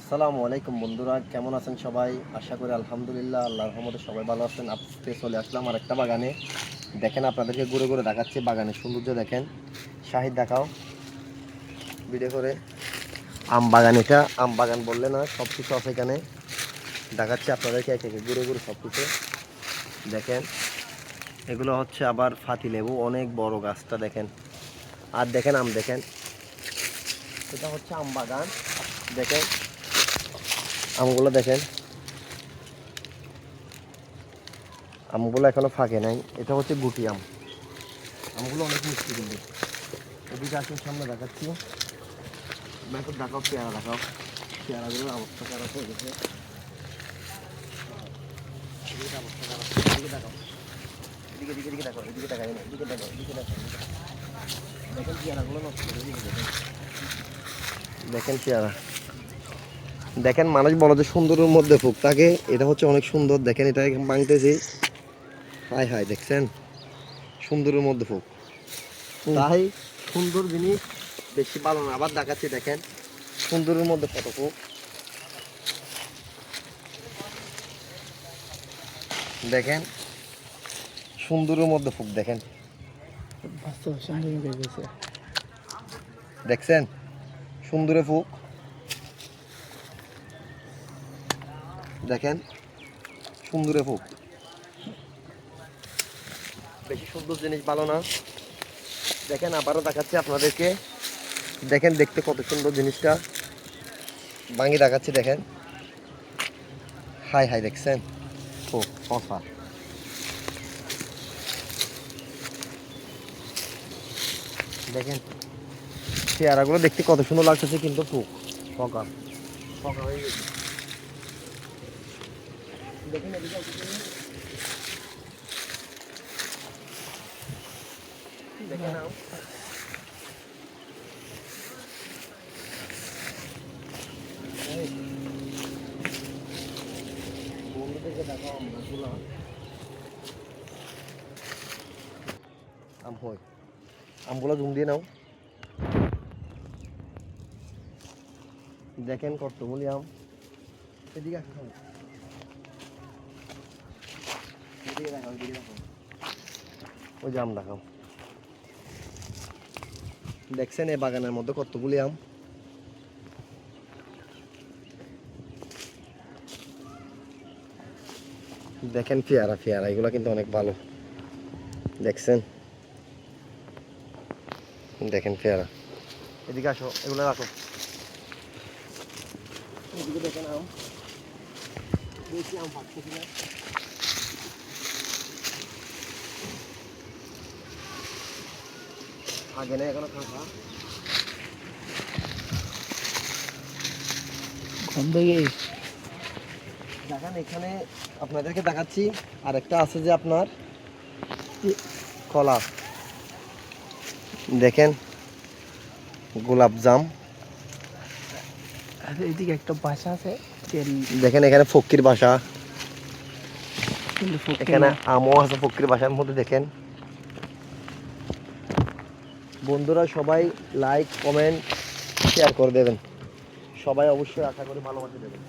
আসসালামু আলাইকুম বন্ধুরা, কেমন আছেন সবাই? আশা করি আলহামদুলিল্লাহ আল্লাহর রহমতে সবাই ভালো আছেন। আজকে চলে আসলাম আর একটা বাগানে। দেখেন আপনাদেরকে ঘুরে ঘুরে দেখাচ্ছি বাগানের সৌন্দর্য। দেখেন, শাহিদ দেখাও ভিডিও করে। আম বাগান, এটা আম বাগান বললে না, সব কিছু আছে এখানে। দেখাচ্ছি আপনাদেরকে একে একে ঘুরে ঘুরে সব কিছু। দেখেন, এগুলো হচ্ছে আবার ফাতি লেবু, অনেক বড় গাছটা দেখেন। আর দেখেন আম, দেখেন এটা হচ্ছে আম বাগান। দেখেন আমগুলো, দেখেন আমগুলো এখনো ফাঁকে নাই। এটা হচ্ছে গুটি আম। আমগুলো অনেক মিষ্টি কিন্তু। এদিকে আসুন, সামনে দেখাচ্ছি। এখন দেখাও পেয়ারা, দেখাও পেয়ারাগুলোর অবস্থা খারাপ হয়ে গেছে। এদিকে অবস্থা খারাপ, এদিকে দেখাও, এদিকে এদিকে এদিকে দেখো, এদিকে দেখাই না, এদিকে দেখো, এদিকে দেখো। দেখেন পেয়ারাগুলো নষ্ট করে দিয়েছে। দেখেন, দেখেন পেয়ারা। দেখেন, মানুষ বলে যে সুন্দরের মধ্যে ফুক থাকে, এটা হচ্ছে অনেক সুন্দর। দেখেন এটা ভাঙতেছি, হাই হাই, দেখছেন সুন্দরের মধ্যে ফুক। তাই সুন্দর জিনিস বেশি ভালো না। আবার দেখাচ্ছি, দেখেন সুন্দরের মধ্যে কত ফুক। দেখেন সুন্দরের মধ্যে ফুক, দেখেন দেখছেন সুন্দরে ফুক। দেখেন সুন্দরে ফুক। বেশি সুন্দর জিনিস ভালো না। দেখেন আবারও দেখাচ্ছি আপনাদেরকে। দেখেন দেখতে কত সুন্দর জিনিসটা, ভাঙি দেখাচ্ছি। দেখেন হাই হাই, দেখছেন ফুক শশা। দেখেন পেয়ারাগুলো দেখতে কত সুন্দর লাগতেছে, কিন্তু ফুক ফকা ফকা হয়ে গেছে। দেখেন এদিকে দেখে নাও। বন্ধুদেরকে দেখাও আমগুলো। আম হয়, আমগুলো জুম দিয়ে নাও। দেখেন কতগুলি আম। এদিকে আসো, এদিকে দেখাও, এদিকে দেখাও, ওই যে আম দেখাও। দেখছেন এই বাগানের মধ্যে কতগুলি আম। দেখেন পেয়ারা, পেয়ারা এগুলো কিন্তু অনেক ভালো। দেখছেন, দেখেন পেয়ারা। এদিকে আসো, এগুলো রাখো। এদিকে দেখেন আম, দেখি আম পাচ্ছে কিনা। আগে না, এখনো খাঁচা। দেখেন এখানে আপনাদেরকে দেখাচ্ছি আরেকটা আছে যে আপনার কলা। দেখেন গোলাপ জাম। এদিকে একটা বাসা আছে। দেখেন এখানে ফকির বাসা, কিন্তু এখানে আমও আছে ফকির বাসার মধ্যে। দেখেন বন্ধুরা সবাই লাইক কমেন্ট শেয়ার করে দেবেন। সবাই অবশ্যই আশা করি ভালোবাসা দেবেন।